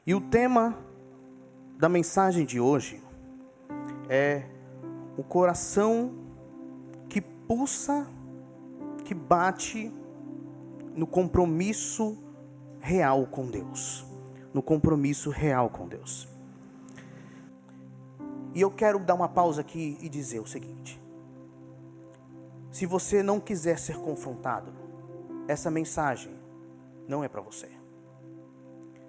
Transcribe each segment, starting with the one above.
E o tema da mensagem de hoje é o coração que pulsa, que bate no compromisso real com Deus. No compromisso real com Deus. E eu quero dar uma pausa aqui e dizer o seguinte: se você não quiser ser confrontado, essa mensagem não é para você.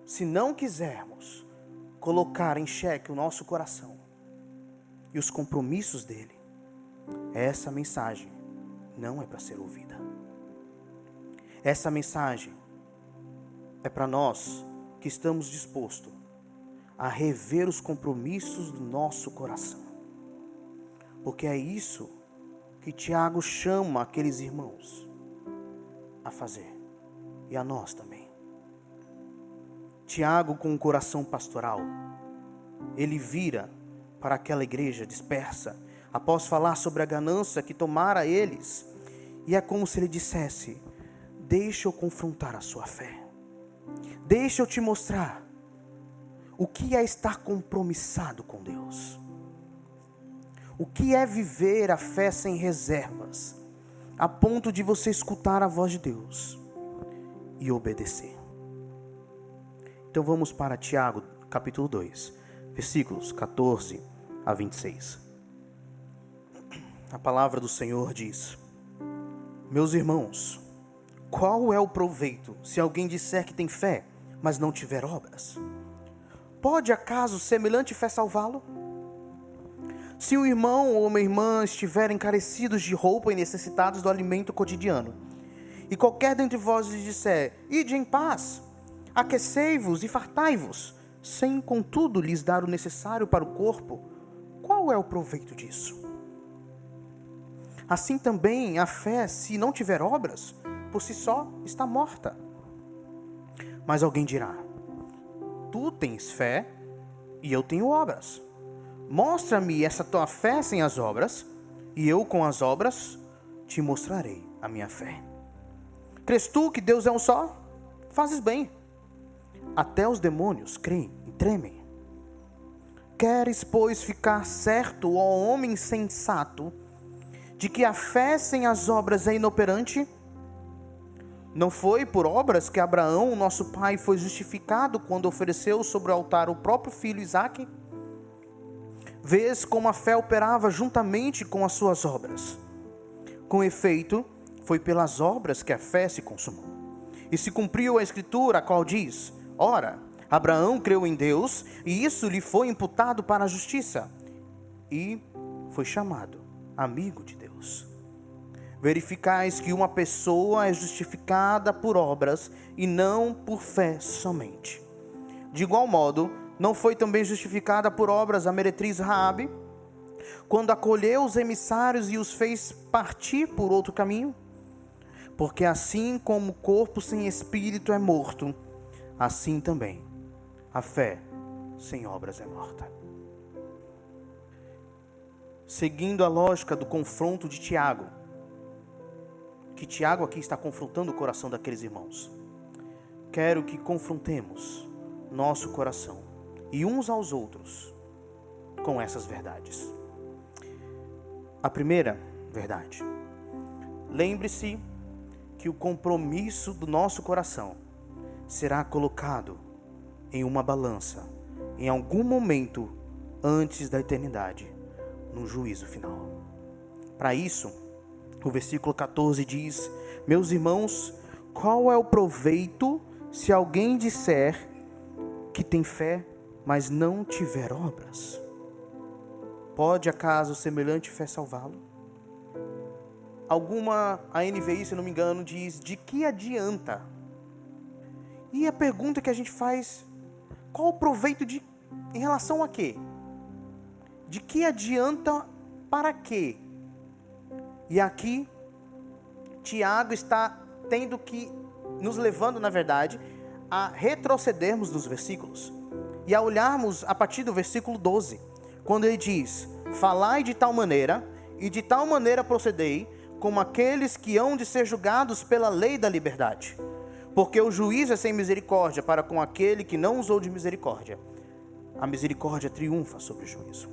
Se não quisermos colocar em xeque o nosso coração e os compromissos dele, essa mensagem não é para ser ouvida. Essa mensagem é para nós que estamos dispostos a rever os compromissos do nosso coração. Porque é isso que Tiago chama aqueles irmãos a fazer, e a nós também. Tiago, com um coração pastoral, ele vira para aquela igreja dispersa, após falar sobre a ganância que tomara eles, e é como se ele dissesse: deixa eu confrontar a sua fé, deixa eu te mostrar o que é estar compromissado com Deus, o que é viver a fé sem reservas, a ponto de você escutar a voz de Deus e obedecer. Então vamos para Tiago, capítulo 2, versículos 14 a 26. A palavra do Senhor diz: meus irmãos, qual é o proveito se alguém disser que tem fé, mas não tiver obras? Pode acaso semelhante fé salvá-lo? Se um irmão ou uma irmã estiverem carecidos de roupa e necessitados do alimento cotidiano, e qualquer dentre vós lhes disser: ide em paz, aquecei-vos e fartai-vos, sem contudo lhes dar o necessário para o corpo, qual é o proveito disso? Assim também a fé, se não tiver obras, por si só está morta. Mas alguém dirá: tu tens fé e eu tenho obras. Mostra-me essa tua fé sem as obras, e eu com as obras te mostrarei a minha fé. Crês tu que Deus é um só? Fazes bem. Até os demônios creem e tremem. Queres, pois, ficar certo, ó homem sensato, de que a fé sem as obras é inoperante? Não foi por obras que Abraão, nosso pai, foi justificado quando ofereceu sobre o altar o próprio filho Isaque? Vês como a fé operava juntamente com as suas obras. Com efeito, foi pelas obras que a fé se consumou. E se cumpriu a escritura, a qual diz: ora, Abraão creu em Deus, e isso lhe foi imputado para a justiça, e foi chamado amigo de Deus. Verificais que uma pessoa é justificada por obras e não por fé somente. De igual modo, não foi também justificada por obras a meretriz Raabe, quando acolheu os emissários e os fez partir por outro caminho? Porque assim como o corpo sem espírito é morto, assim também a fé sem obras é morta. Seguindo a lógica do confronto de Tiago, que Tiago aqui está confrontando o coração daqueles irmãos, quero que confrontemos nosso coração e uns aos outros com essas verdades. A primeira verdade: lembre-se que o compromisso do nosso coração será colocado em uma balança em algum momento antes da eternidade, no juízo final. Para isso, o versículo 14 diz: meus irmãos, qual é o proveito se alguém disser que tem fé, mas não tiver obras? Pode acaso semelhante fé salvá-lo? A NVI, se não me engano, diz: de que adianta? E a pergunta que a gente faz: qual o proveito em relação a quê? De que adianta para quê? E aqui, Tiago está tendo que nos levando, na verdade, a retrocedermos nos versículos e a olharmos a partir do versículo 12, quando ele diz: falai de tal maneira, e de tal maneira procedei, como aqueles que hão de ser julgados pela lei da liberdade. Porque o juízo é sem misericórdia para com aquele que não usou de misericórdia. A misericórdia triunfa sobre o juízo.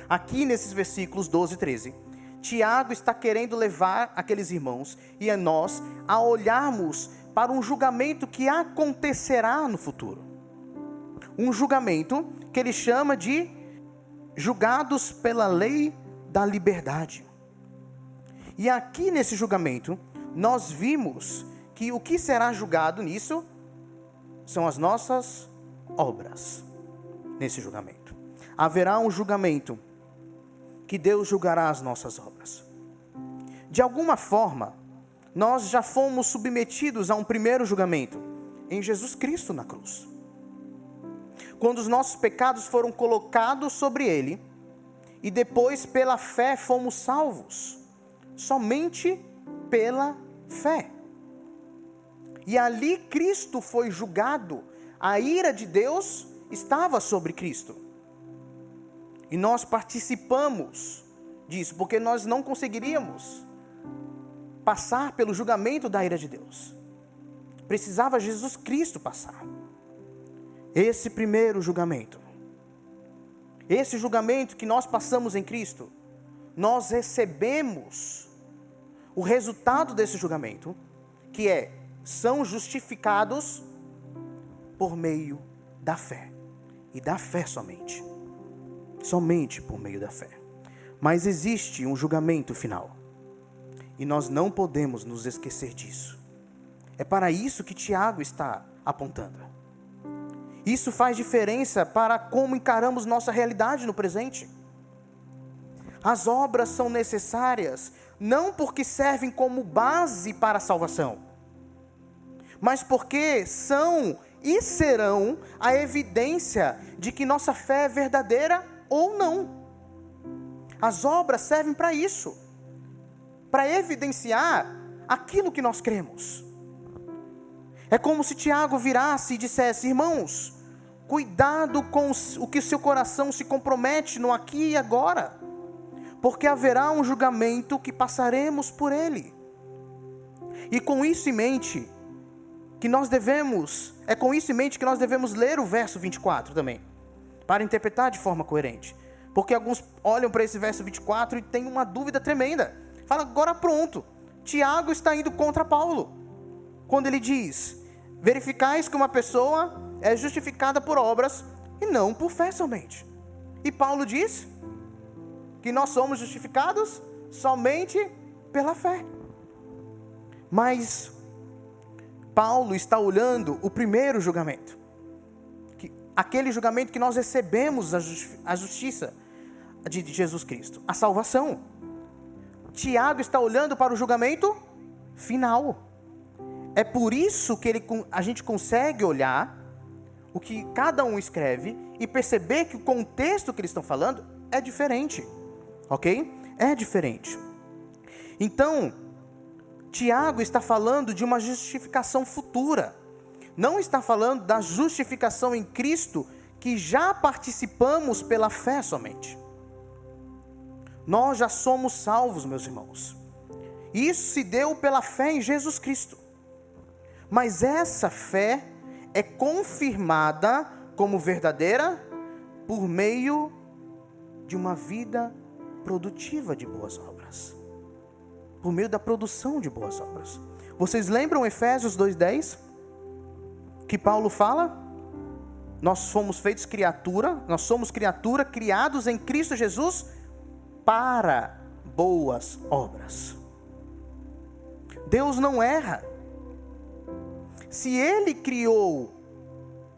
Aqui nesses versículos 12 e 13, Tiago está querendo levar aqueles irmãos e a nós a olharmos para um julgamento que acontecerá no futuro. Um julgamento que ele chama de julgados pela lei da liberdade. E aqui nesse julgamento, nós vimos que o que será julgado nisso são as nossas obras. Nesse julgamento haverá um julgamento que Deus julgará as nossas obras. De alguma forma, nós já fomos submetidos a um primeiro julgamento em Jesus Cristo na cruz. Quando os nossos pecados foram colocados sobre Ele, e depois pela fé fomos salvos, somente pela fé. E ali Cristo foi julgado, a ira de Deus estava sobre Cristo. E nós participamos disso, porque nós não conseguiríamos passar pelo julgamento da ira de Deus. Precisava Jesus Cristo passar. Esse primeiro julgamento, esse julgamento que nós passamos em Cristo, nós recebemos o resultado desse julgamento, que são justificados por meio da fé. E da fé somente. Somente por meio da fé. Mas existe um julgamento final. E nós não podemos nos esquecer disso. É para isso que Tiago está apontando. Isso faz diferença para como encaramos nossa realidade no presente. As obras são necessárias, não porque servem como base para a salvação, mas porque são e serão a evidência de que nossa fé é verdadeira ou não. As obras servem para isso, para evidenciar aquilo que nós cremos. É como se Tiago virasse e dissesse: irmãos, cuidado com o que seu coração se compromete no aqui e agora, porque haverá um julgamento que passaremos por ele. E com isso em mente, é com isso em mente que nós devemos ler o verso 24 também, para interpretar de forma coerente. Porque alguns olham para esse verso 24 e têm uma dúvida tremenda. Fala, agora pronto, Tiago está indo contra Paulo, quando ele diz: verificais que uma pessoa é justificada por obras e não por fé somente. E Paulo diz que nós somos justificados somente pela fé. Mas Paulo está olhando o primeiro julgamento, aquele julgamento que nós recebemos a justiça de Jesus Cristo, a salvação. Tiago está olhando para o julgamento final. É por isso que a gente consegue olhar o que cada um escreve e perceber que o contexto que eles estão falando é diferente, ok? É diferente. Então, Tiago está falando de uma justificação futura. Não está falando da justificação em Cristo que já participamos pela fé somente. Nós já somos salvos, meus irmãos. Isso se deu pela fé em Jesus Cristo. Mas essa fé é confirmada como verdadeira por meio de uma vida produtiva de boas obras. Por meio da produção de boas obras. Vocês lembram Efésios 2:10? Que Paulo fala? Nós somos feitos criatura, nós somos criatura, criados em Cristo Jesus para boas obras. Deus não erra. Se Ele criou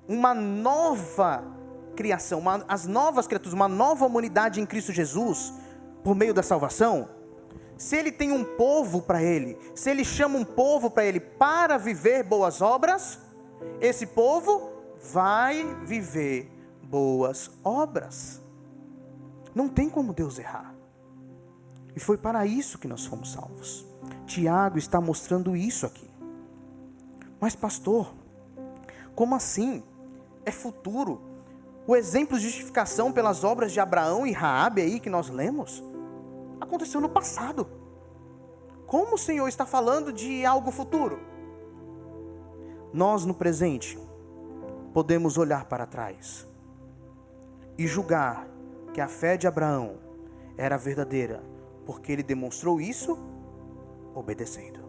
uma nova criação, as novas criaturas, uma nova humanidade em Cristo Jesus, por meio da salvação, se Ele tem um povo para Ele, se Ele chama um povo para Ele para viver boas obras, esse povo vai viver boas obras. Não tem como Deus errar. E foi para isso que nós fomos salvos. Tiago está mostrando isso aqui. Mas pastor, como assim? É futuro. O exemplo de justificação pelas obras de Abraão e Raabe aí que nós lemos, aconteceu no passado. Como o Senhor está falando de algo futuro? Nós, no presente, podemos olhar para trás e julgar que a fé de Abraão era verdadeira, porque ele demonstrou isso obedecendo.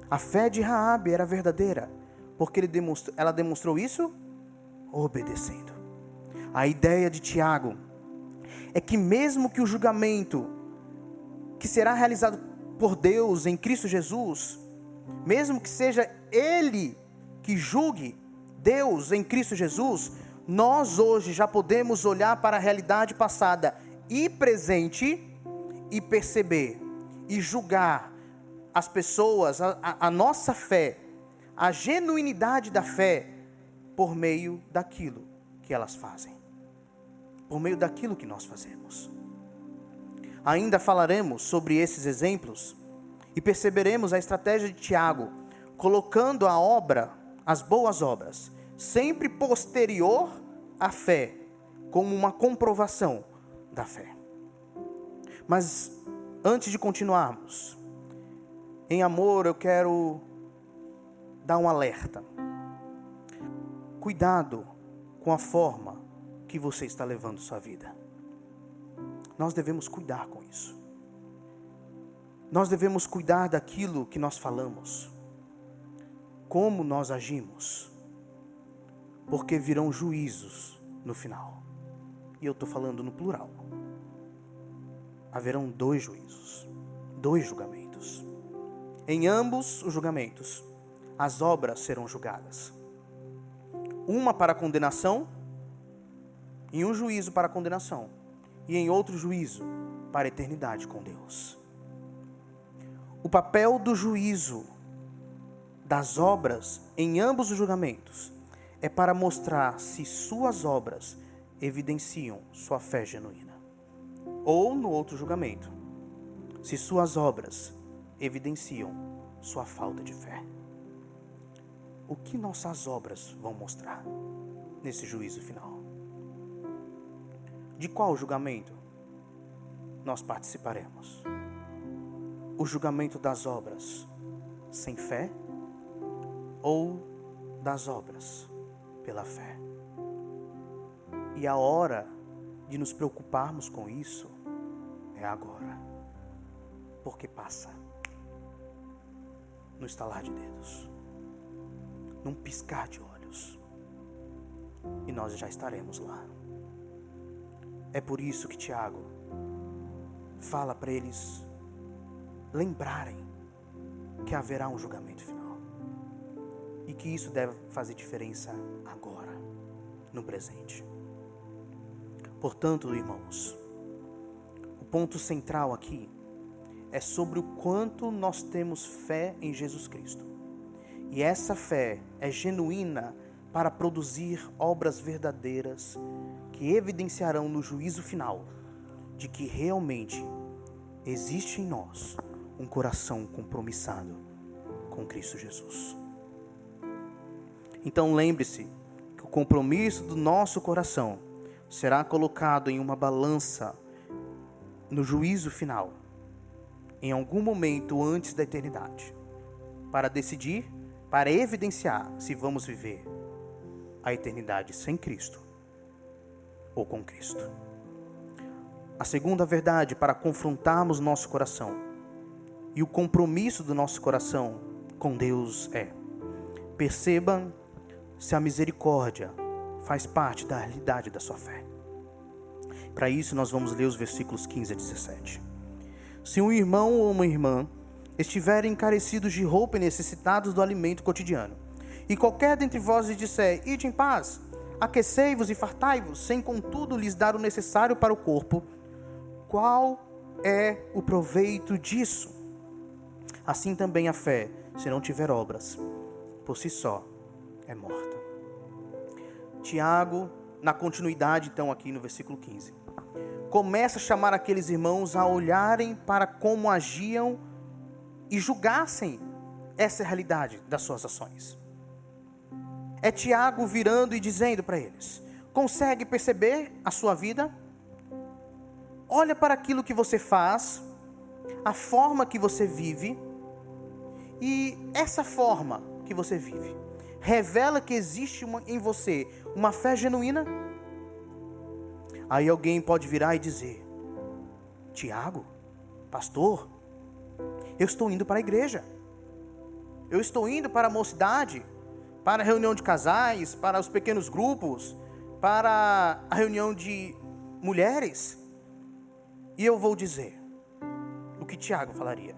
A fé de Raabe era verdadeira, porque ela demonstrou isso obedecendo. A ideia de Tiago é que mesmo que o julgamento que será realizado por Deus em Cristo Jesus, mesmo que seja Ele que julgue, Deus em Cristo Jesus, nós hoje já podemos olhar para a realidade passada e presente e perceber e julgar as pessoas, a nossa fé, a genuinidade da fé, por meio daquilo que elas fazem, por meio daquilo que nós fazemos. Ainda falaremos sobre esses exemplos e perceberemos a estratégia de Tiago, colocando a obra, as boas obras, sempre posterior à fé, como uma comprovação da fé. Mas antes de continuarmos, em amor eu quero dar um alerta. Cuidado com a forma que você está levando sua vida. Nós devemos cuidar com isso. Nós devemos cuidar daquilo que nós falamos, como nós agimos, porque virão juízos no final. E eu estou falando no plural. Haverão 2 juízos, 2 julgamentos. Em ambos os julgamentos, as obras serão julgadas. Uma para condenação, em um juízo para condenação, e em outro juízo para a eternidade com Deus. O papel do juízo das obras em ambos os julgamentos é para mostrar se suas obras evidenciam sua fé genuína. Ou no outro julgamento, se suas obras evidenciam sua falta de fé. O que nossas obras vão mostrar nesse juízo final? De qual julgamento nós participaremos? O julgamento das obras sem fé ou das obras pela fé? E a hora de nos preocuparmos com isso é agora, porque passa no estalar de dedos, num piscar de olhos, e nós já estaremos lá. É por isso que Tiago fala para eles lembrarem que haverá um julgamento final e que isso deve fazer diferença agora, no presente. Portanto, irmãos, o ponto central aqui é sobre o quanto nós temos fé em Jesus Cristo. E essa fé é genuína para produzir obras verdadeiras que evidenciarão no juízo final de que realmente existe em nós um coração compromissado com Cristo Jesus. Então lembre-se que o compromisso do nosso coração será colocado em uma balança no juízo final, em algum momento antes da eternidade, para decidir, para evidenciar se vamos viver a eternidade sem Cristo ou com Cristo. A segunda verdade para confrontarmos nosso coração e o compromisso do nosso coração com Deus é: perceba se a misericórdia faz parte da realidade da sua fé. Para isso nós vamos ler os versículos 15 a 17. Se um irmão ou uma irmã estiverem encarecidos de roupa e necessitados do alimento cotidiano, e qualquer dentre vós lhes disser: ide em paz, aquecei-vos e fartai-vos, sem contudo lhes dar o necessário para o corpo, qual é o proveito disso? Assim também a fé, se não tiver obras, por si só é morta. Tiago, na continuidade então aqui no versículo 15, começa a chamar aqueles irmãos a olharem para como agiam e julgassem essa realidade das suas ações. É Tiago virando e dizendo para eles: consegue perceber a sua vida? Olha para aquilo que você faz, a forma que você vive, e essa forma que você vive, revela que existe em você uma fé genuína? Aí alguém pode virar e dizer: Tiago, pastor, eu estou indo para a igreja, eu estou indo para a mocidade, para a reunião de casais, para os pequenos grupos, para a reunião de mulheres. E eu vou dizer o que Tiago falaria: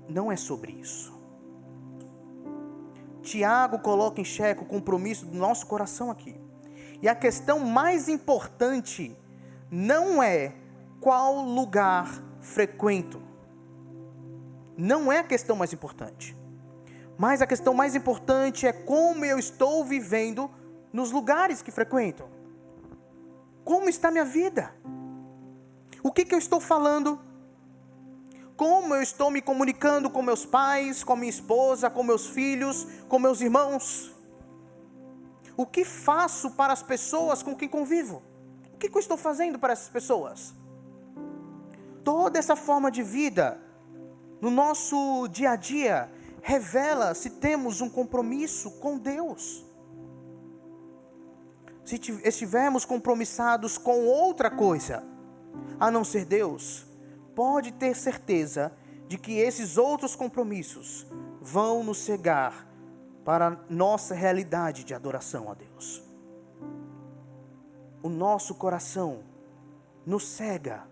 não é sobre isso. Tiago coloca em xeque o compromisso do nosso coração aqui. E a questão mais importante não é qual lugar frequento. Não é a questão mais importante. Mas a questão mais importante é como eu estou vivendo nos lugares que frequento. Como está minha vida? O que eu estou falando? Como eu estou me comunicando com meus pais, com minha esposa, com meus filhos, com meus irmãos? O que faço para as pessoas com quem convivo? O que eu estou fazendo para essas pessoas? Toda essa forma de vida, no nosso dia a dia, revela se temos um compromisso com Deus. Se estivermos compromissados com outra coisa, a não ser Deus, pode ter certeza de que esses outros compromissos vão nos cegar para a nossa realidade de adoração a Deus. O nosso coração nos cega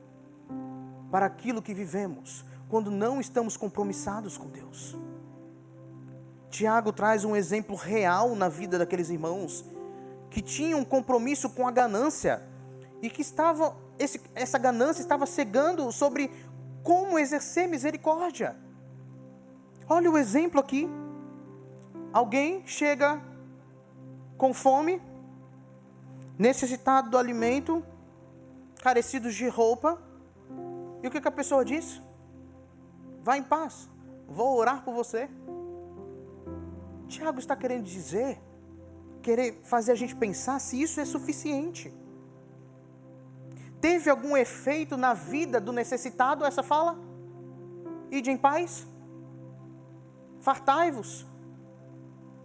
para aquilo que vivemos quando não estamos compromissados com Deus. Tiago traz um exemplo real na vida daqueles irmãos que tinham um compromisso com a ganância e que essa ganância estava cegando sobre como exercer misericórdia. Olha o exemplo aqui. Alguém chega com fome, necessitado do alimento, carecido de roupa, e o que a pessoa diz? Vá em paz, vou orar por você. Tiago está querendo dizer, querer fazer a gente pensar se isso é suficiente. Teve algum efeito na vida do necessitado essa fala? Ide em paz, fartai-vos.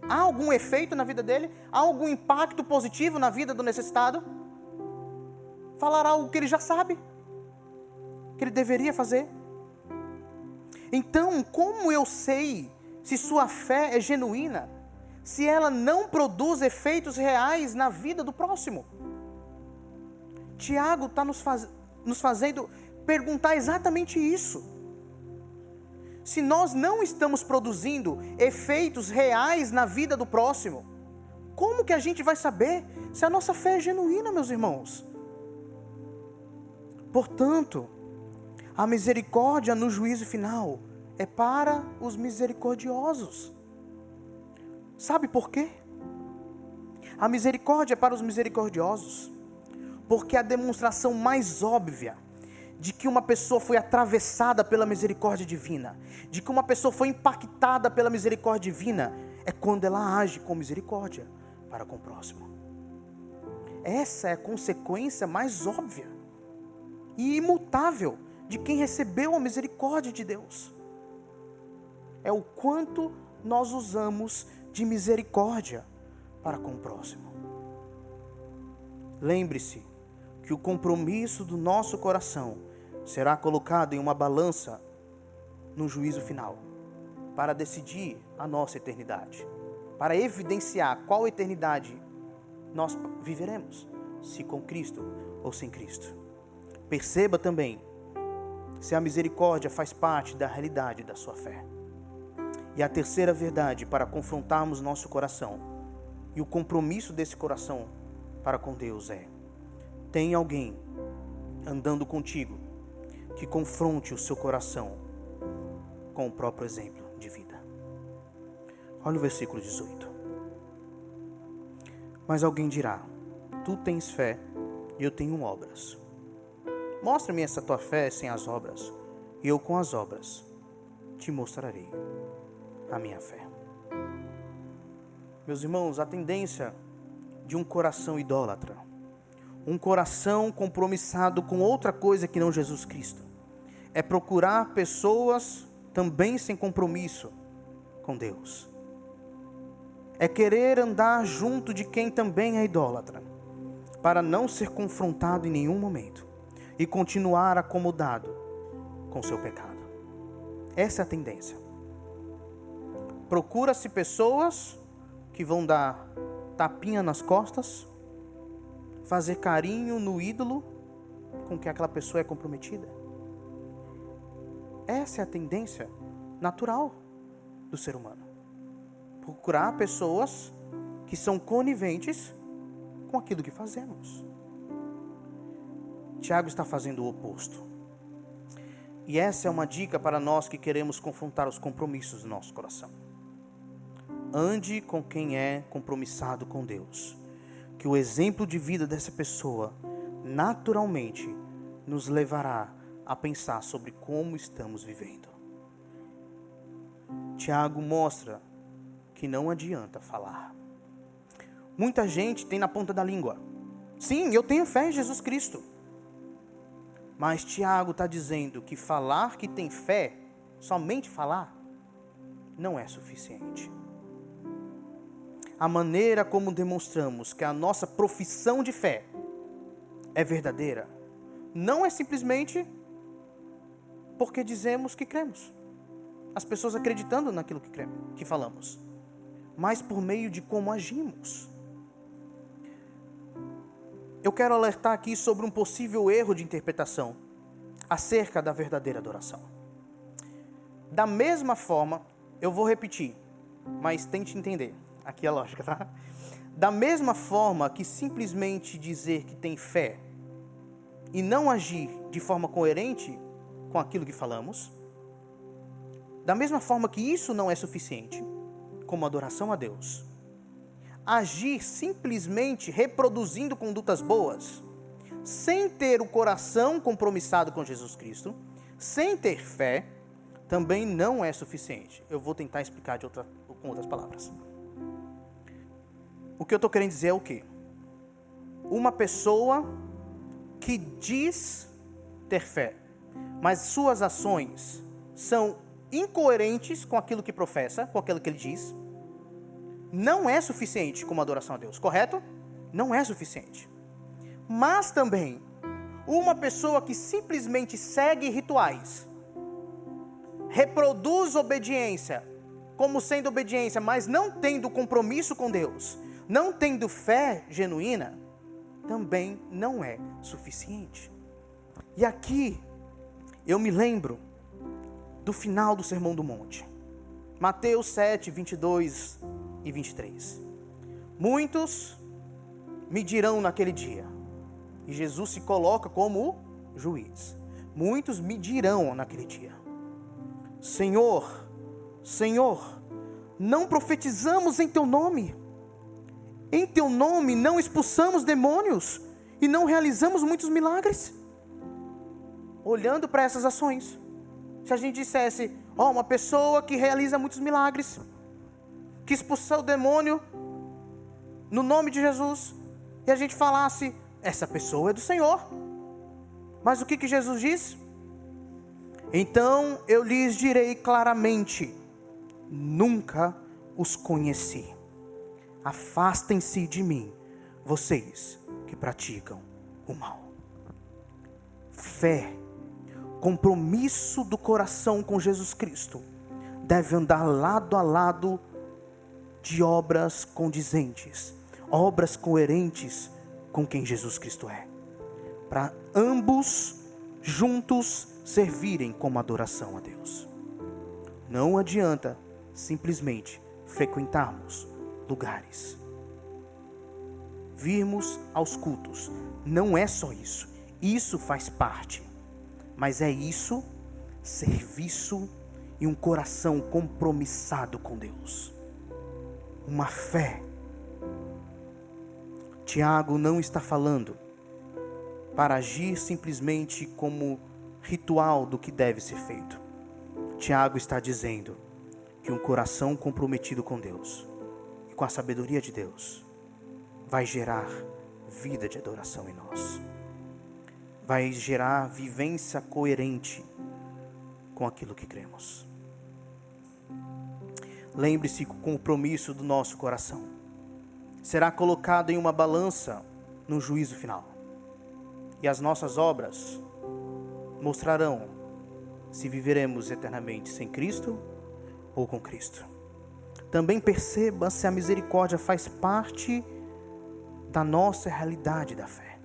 Há algum efeito na vida dele? Há algum impacto positivo na vida do necessitado? Falar algo que ele já sabe, que ele deveria fazer. Então, como eu sei se sua fé é genuína, se ela não produz efeitos reais na vida do próximo? Tiago está nos fazendo perguntar exatamente isso. Se nós não estamos produzindo efeitos reais na vida do próximo, como que a gente vai saber se a nossa fé é genuína, meus irmãos? Portanto, a misericórdia no juízo final é para os misericordiosos. Sabe por quê? A misericórdia é para os misericordiosos, porque a demonstração mais óbvia de que uma pessoa foi atravessada pela misericórdia divina, de que uma pessoa foi impactada pela misericórdia divina, é quando ela age com misericórdia para com o próximo. Essa é a consequência mais óbvia e imutável de quem recebeu a misericórdia de Deus. É o quanto nós usamos de misericórdia para com o próximo. Lembre-se que o compromisso do nosso coração será colocado em uma balança no juízo final, para decidir a nossa eternidade, para evidenciar qual eternidade nós viveremos, se com Cristo ou sem Cristo. Perceba também se a misericórdia faz parte da realidade da sua fé. E a terceira verdade para confrontarmos nosso coração e o compromisso desse coração para com Deus é: tem alguém andando contigo que confronte o seu coração com o próprio exemplo de vida. Olha o versículo 18. Mas alguém dirá: tu tens fé e eu tenho obras. Mostra-me essa tua fé sem as obras, e eu com as obras te mostrarei a minha fé. Meus irmãos, a tendência de um coração idólatra, um coração compromissado com outra coisa que não Jesus Cristo, é procurar pessoas também sem compromisso com Deus. é querer andar junto de quem também é idólatra, para não ser confrontado em nenhum momento e continuar acomodado com seu pecado. Essa é a tendência. Procura-se pessoas que vão dar tapinha nas costas, fazer carinho no ídolo com que aquela pessoa é comprometida. Essa é a tendência natural do ser humano. Procurar pessoas que são coniventes com aquilo que fazemos. Tiago está fazendo o oposto. E essa é uma dica para nós que queremos confrontar os compromissos do nosso coração. Ande com quem é compromissado com Deus, que o exemplo de vida dessa pessoa naturalmente nos levará a pensar sobre como estamos vivendo. Tiago mostra que não adianta falar. Muita gente tem na ponta da língua: sim, eu tenho fé em Jesus Cristo. Mas Tiago está dizendo que falar que tem fé, somente falar, não é suficiente. A maneira como demonstramos que a nossa profissão de fé é verdadeira, não é simplesmente porque dizemos que cremos, as pessoas acreditando naquilo que cremos, que falamos, mas por meio de como agimos. Eu quero alertar aqui sobre um possível erro de interpretação acerca da verdadeira adoração. Da mesma forma, eu vou repetir, mas tente entender. Aqui é a lógica, tá? Da mesma forma que simplesmente dizer que tem fé e não agir de forma coerente com aquilo que falamos, da mesma forma que isso não é suficiente como adoração a Deus, agir simplesmente reproduzindo condutas boas, sem ter o coração compromissado com Jesus Cristo, sem ter fé, também não é suficiente. Eu vou tentar explicar com outras palavras. O que eu estou querendo dizer é o quê? Uma pessoa que diz ter fé, mas suas ações são incoerentes com aquilo que professa, com aquilo que ele diz, não é suficiente como adoração a Deus, correto? Não é suficiente. Mas também, uma pessoa que simplesmente segue rituais, reproduz obediência como sendo obediência, mas não tendo compromisso com Deus, não tendo fé genuína, também não é suficiente. E aqui, eu me lembro do final do Sermão do Monte. Mateus 7, 22 e 23. Muitos me dirão naquele dia, e Jesus se coloca como o juiz. Muitos me dirão naquele dia: Senhor, Senhor, não profetizamos em teu nome? Em teu nome não expulsamos demônios e não realizamos muitos milagres? Olhando para essas ações, se a gente dissesse, uma pessoa que realiza muitos milagres, que expulsou o demônio no nome de Jesus, e a gente falasse, essa pessoa é do Senhor. Mas o que Jesus diz? Então eu lhes direi claramente, nunca os conheci. Afastem-se de mim, vocês que praticam o mal. Fé, compromisso do coração com Jesus Cristo, deve andar lado a lado de obras condizentes, obras coerentes com quem Jesus Cristo é, para ambos juntos servirem como adoração a Deus. Não adianta simplesmente frequentarmos lugares, virmos aos cultos. Não é só isso, isso faz parte, mas é isso, serviço e um coração compromissado com Deus, uma fé. Tiago não está falando para agir simplesmente como ritual do que deve ser feito. Tiago está dizendo que um coração comprometido com Deus e com a sabedoria de Deus vai gerar vida de adoração em nós, vai gerar vivência coerente com aquilo que cremos. lembre-se que o compromisso do nosso coração será colocado em uma balança no juízo final. E as nossas obras mostrarão se viveremos eternamente sem Cristo ou com Cristo. Também perceba se a misericórdia faz parte da nossa realidade da fé.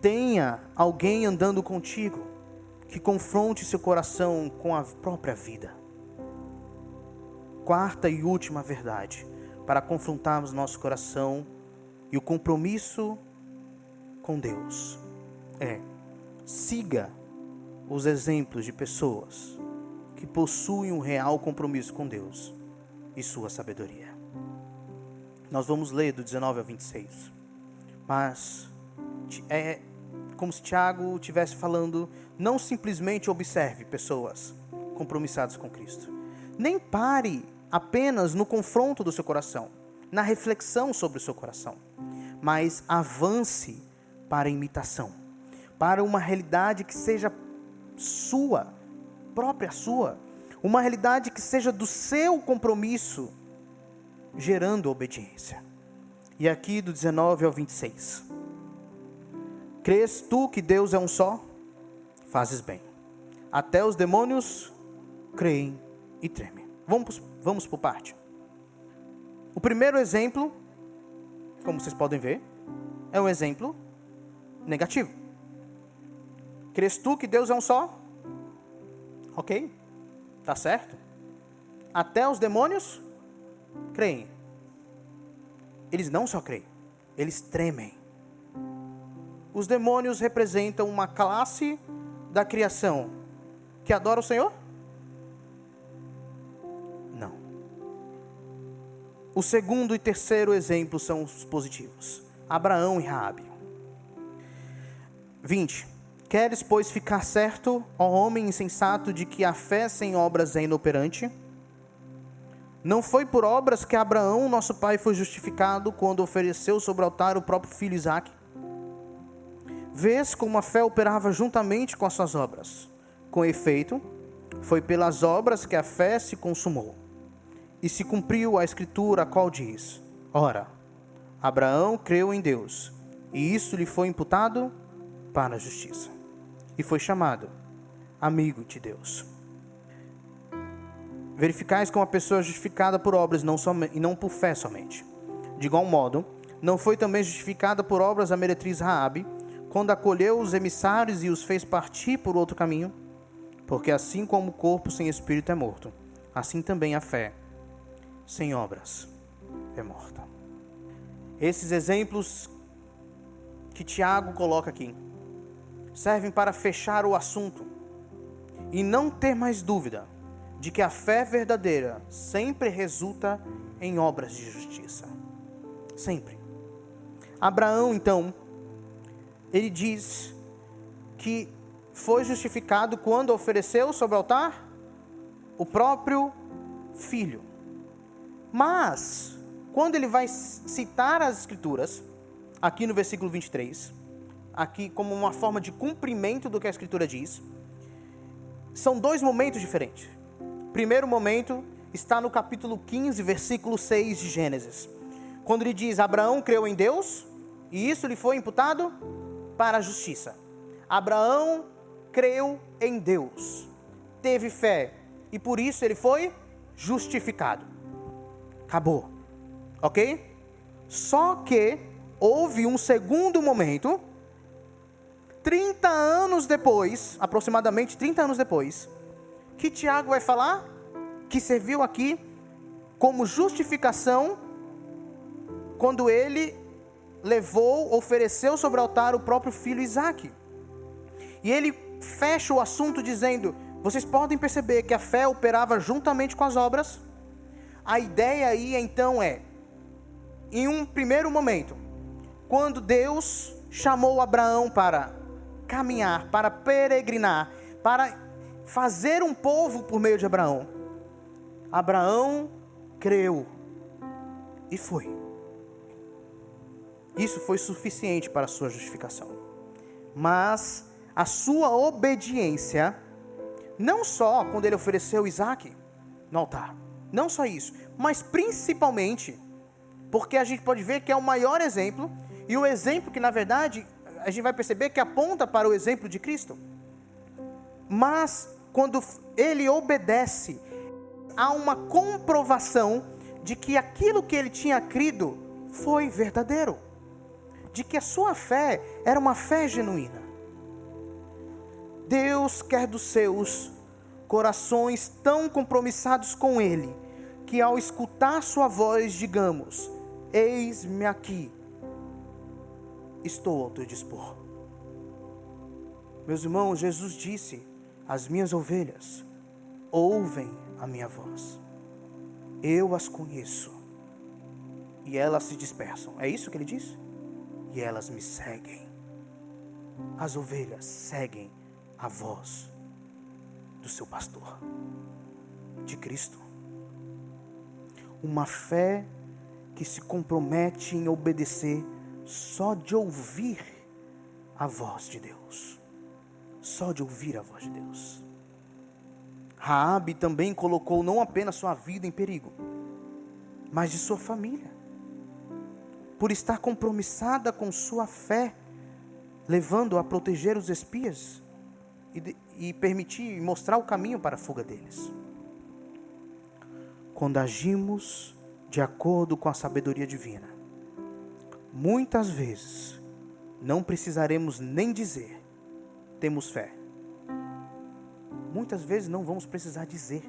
Tenha alguém andando contigo que confronte seu coração com a própria vida. Quarta e última verdade, para confrontarmos nosso coração e o compromisso com Deus, siga os exemplos de pessoas que possuem um real compromisso com Deus e sua sabedoria. Nós vamos ler do 19 ao 26. Mas é como se Tiago estivesse falando, não simplesmente observe pessoas compromissadas com Cristo. Nem pare apenas no confronto do seu coração, na reflexão sobre o seu coração, mas avance para a imitação, para uma realidade que seja sua, própria sua, uma realidade que seja do seu compromisso, gerando obediência. E aqui do 19 ao 26. Crês tu que Deus é um só? Fazes bem. Até os demônios creem e tremem. Vamos por parte. O primeiro exemplo, como vocês podem ver, é um exemplo negativo. Crês tu que Deus é um só? Ok, tá certo. Até os demônios creem. Eles não só creem, eles tremem. Os demônios representam uma classe da criação que adora o Senhor? Não. O segundo e terceiro exemplo são os positivos. Abraão e Raabe. 20. Queres, pois, ficar certo, ó homem insensato, de que a fé sem obras é inoperante? Não foi por obras que Abraão, nosso pai, foi justificado quando ofereceu sobre o altar o próprio filho Isaque? Vês como a fé operava juntamente com as suas obras. Com efeito, foi pelas obras que a fé se consumou. E se cumpriu a escritura, a qual diz: ora, Abraão creu em Deus, e isso lhe foi imputado para a justiça. E foi chamado amigo de Deus. Verificais como a pessoa é justificada por obras e não por fé somente. De igual modo, não foi também justificada por obras a meretriz Raabe, quando acolheu os emissários e os fez partir por outro caminho? Porque assim como o corpo sem espírito é morto, assim também a fé sem obras é morta. Esses exemplos que Tiago coloca aqui servem para fechar o assunto e não ter mais dúvida de que a fé verdadeira sempre resulta em obras de justiça. Sempre. Abraão, então, ele diz que foi justificado quando ofereceu sobre o altar o próprio filho. Mas, quando ele vai citar as escrituras, aqui no versículo 23, aqui como uma forma de cumprimento do que a escritura diz, são dois momentos diferentes. O primeiro momento está no capítulo 15, versículo 6 de Gênesis, quando ele diz: Abraão creu em Deus, e isso lhe foi imputado para a justiça. Abraão creu em Deus, teve fé, e por isso ele foi justificado. Acabou, ok? Só que houve um segundo momento, 30 anos depois, aproximadamente 30 anos depois, que Tiago vai falar que serviu aqui como justificação quando ele ofereceu sobre o altar o próprio filho Isaque. E ele fecha o assunto dizendo: vocês podem perceber que a fé operava juntamente com as obras. A ideia aí então em um primeiro momento, quando Deus chamou Abraão para caminhar, para peregrinar, para fazer um povo por meio de Abraão, Abraão creu e foi. Isso foi suficiente para a sua justificação. Mas a sua obediência, não só quando ele ofereceu Isaque no altar, Não só isso, mas principalmente, porque a gente pode ver que é o maior exemplo, e o exemplo que na verdade, a gente vai perceber que aponta para o exemplo de Cristo. Mas, quando ele obedece, há uma comprovação de que aquilo que ele tinha crido foi verdadeiro. De que a sua fé era uma fé genuína. Deus quer dos seus corações tão compromissados com Ele, que ao escutar sua voz, digamos: eis-me aqui, estou ao teu dispor. Meus irmãos, Jesus disse: as minhas ovelhas ouvem a minha voz, eu as conheço, e elas se dispersam. É isso que ele disse? E elas me seguem. As ovelhas seguem a voz do seu pastor, de Cristo. Uma fé que se compromete em obedecer só de ouvir a voz de Deus. Só de ouvir a voz de Deus. Raabe também colocou não apenas sua vida em perigo, mas de sua família. Por estar compromissada com sua fé, levando-a a proteger os espias e permitir mostrar o caminho para a fuga deles. Quando agimos de acordo com a sabedoria divina, muitas vezes não precisaremos nem dizer: temos fé. Muitas vezes não vamos precisar dizer,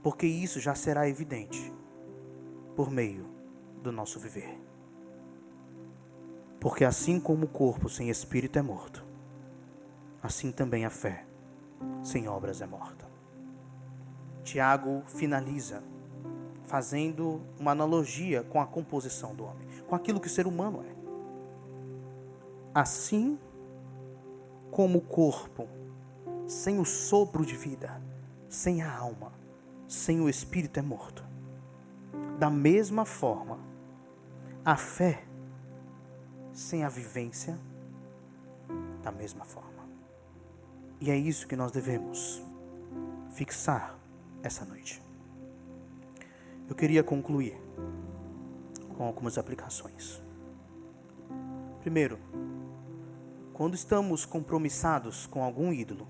porque isso já será evidente por meio do nosso viver. Porque assim como o corpo sem espírito é morto, assim também a fé sem obras é morta. Tiago finaliza fazendo uma analogia com a composição do homem, com aquilo que o ser humano é. Assim como o corpo sem o sopro de vida, sem a alma, sem o espírito é morto, da mesma forma, a fé sem a vivência, da mesma forma. E é isso que nós devemos fixar essa noite. Eu queria concluir com algumas aplicações. Primeiro, quando estamos compromissados com algum ídolo,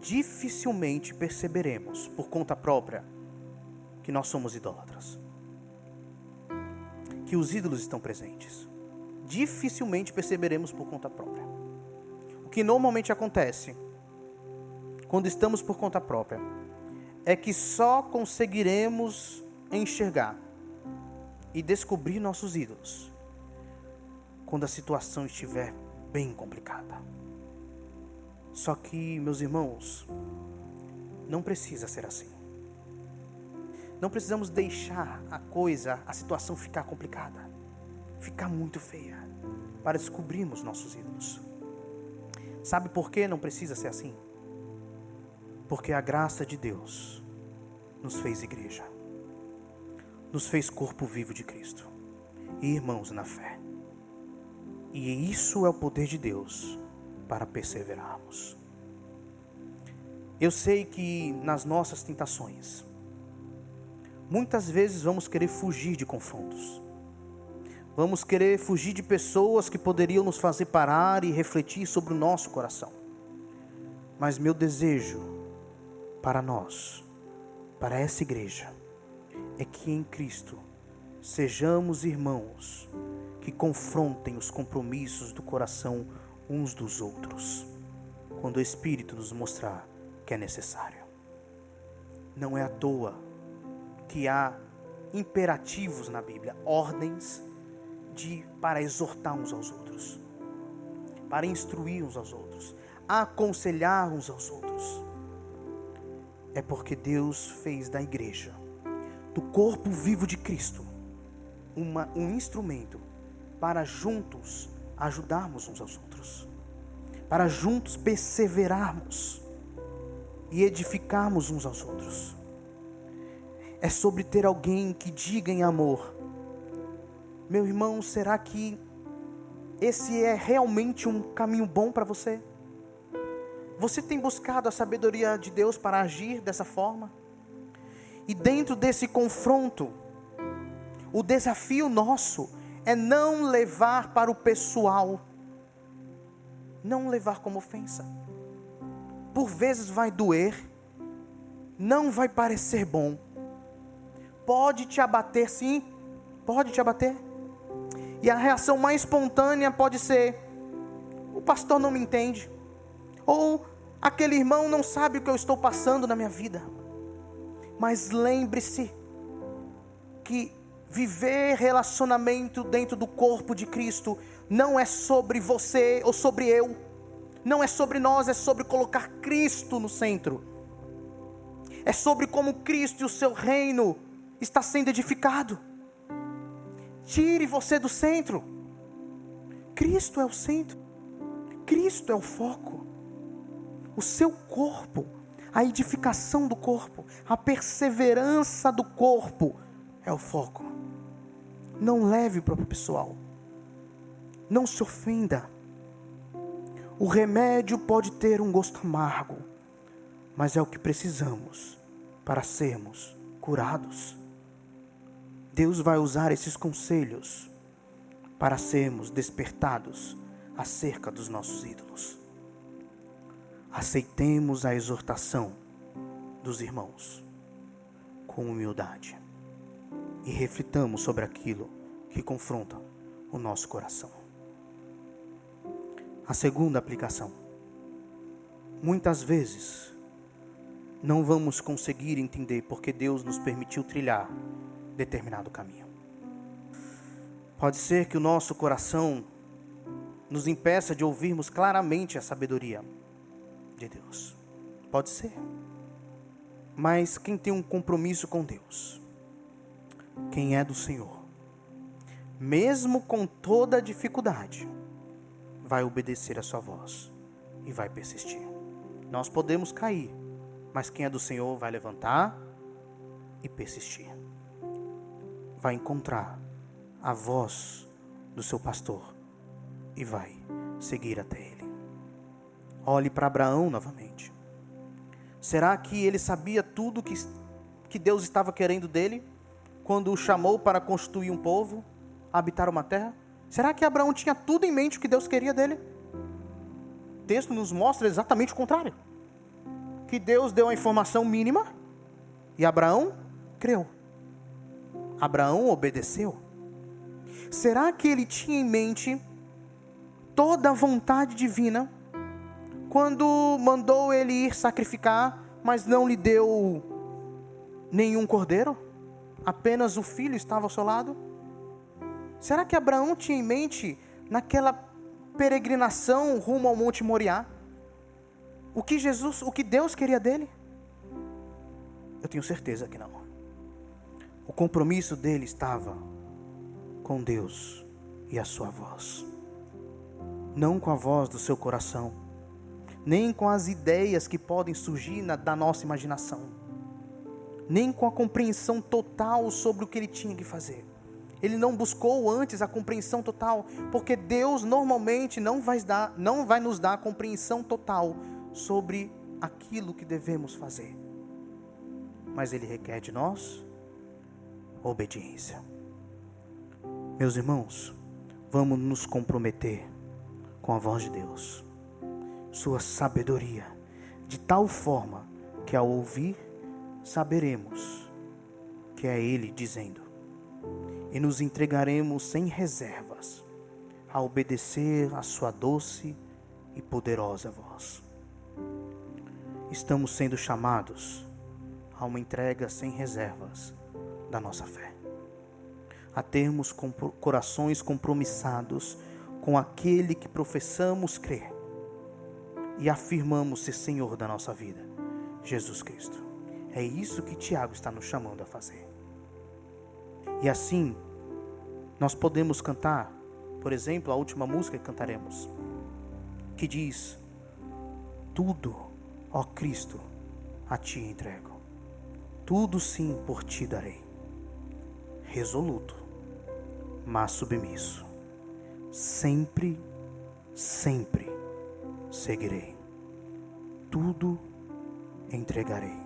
dificilmente perceberemos por conta própria que nós somos idólatras, que os ídolos estão presentes. Dificilmente perceberemos por conta própria. O que normalmente acontece quando estamos por conta própria é que só conseguiremos enxergar e descobrir nossos ídolos quando a situação estiver bem complicada. Só que, meus irmãos, não precisa ser assim. Não precisamos deixar a situação ficar complicada, ficar muito feia, para descobrirmos nossos ídolos. Sabe por que não precisa ser assim? Porque a graça de Deus nos fez igreja, nos fez corpo vivo de Cristo e irmãos na fé. E isso é o poder de Deus para perseverarmos. Eu sei que nas nossas tentações, muitas vezes vamos querer fugir de confrontos. Vamos querer fugir de pessoas que poderiam nos fazer parar e refletir sobre o nosso coração. Mas meu desejo para nós, para essa igreja, é que em Cristo sejamos irmãos que confrontem os compromissos do coração uns dos outros, quando o Espírito nos mostrar que é necessário. Não é à toa que há imperativos na Bíblia, ordens para exortar uns aos outros, para instruir uns aos outros, aconselhar uns aos outros. É porque Deus fez da igreja, do corpo vivo de Cristo, um instrumento para juntos ajudarmos uns aos outros, para juntos perseverarmos e edificarmos uns aos outros. É sobre ter alguém que diga em amor: meu irmão, será que esse é realmente um caminho bom para você? Você tem buscado a sabedoria de Deus para agir dessa forma? E dentro desse confronto, o desafio nosso é não levar para o pessoal, não levar como ofensa. Por vezes vai doer, não vai parecer bom, pode te abater, sim, pode te abater. E a reação mais espontânea pode ser: o pastor não me entende, ou aquele irmão não sabe o que eu estou passando na minha vida. Mas lembre-se que viver relacionamento dentro do corpo de Cristo não é sobre você ou sobre eu, não é sobre nós, é sobre colocar Cristo no centro. É sobre como Cristo e o seu reino está sendo edificado. Tire você do centro. Cristo é o centro. Cristo é o foco. O seu corpo, a edificação do corpo, a perseverança do corpo é o foco. Não leve para o pessoal. Não se ofenda. O remédio pode ter um gosto amargo, mas é o que precisamos para sermos curados. Deus vai usar esses conselhos para sermos despertados acerca dos nossos ídolos. Aceitemos a exortação dos irmãos com humildade e reflitamos sobre aquilo que confronta o nosso coração. A segunda aplicação: muitas vezes não vamos conseguir entender porque Deus nos permitiu trilhar determinado caminho. Pode ser que o nosso coração nos impeça de ouvirmos claramente a sabedoria de Deus. Pode ser. Mas quem tem um compromisso com Deus, quem é do Senhor, mesmo com toda a dificuldade, vai obedecer a sua voz e vai persistir. Nós podemos cair, mas quem é do Senhor vai levantar e persistir. Vai encontrar a voz do seu pastor e vai seguir até ele. Olhe para Abraão novamente. Será que ele sabia tudo que Deus estava querendo dele quando o chamou para constituir um povo, habitar uma terra? Será que Abraão tinha tudo em mente o que Deus queria dele? O texto nos mostra exatamente o contrário. Que Deus deu a informação mínima e Abraão creu. Abraão obedeceu. Será que ele tinha em mente toda a vontade divina quando mandou ele ir sacrificar, mas não lhe deu nenhum cordeiro? Apenas o filho estava ao seu lado? Será que Abraão tinha em mente, naquela peregrinação rumo ao Monte Moriá, o que Deus queria dele? Eu tenho certeza que não. O compromisso dele estava com Deus e a sua voz, não com a voz do seu coração, nem com as ideias que podem surgir da nossa imaginação, nem com a compreensão total sobre o que ele tinha que fazer. Ele não buscou antes a compreensão total, porque Deus normalmente não vai nos dar a compreensão total sobre aquilo que devemos fazer. Mas Ele requer de nós obediência. Meus irmãos, vamos nos comprometer com a voz de Deus, sua sabedoria, de tal forma que ao ouvir, saberemos que é Ele dizendo, e nos entregaremos sem reservas a obedecer a sua doce e poderosa voz. Estamos sendo chamados a uma entrega sem reservas da nossa fé, a termos corações compromissados com aquele que professamos crer e afirmamos ser Senhor da nossa vida, Jesus Cristo. É isso que Tiago está nos chamando a fazer. E assim, nós podemos cantar, por exemplo, a última música que cantaremos, que diz: tudo, ó Cristo, a ti entrego, tudo sim por ti darei, resoluto, mas submisso, sempre, sempre seguirei, tudo entregarei,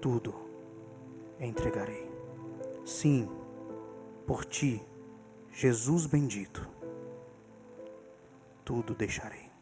tudo entregarei. Sim, por ti, Jesus bendito, tudo deixarei.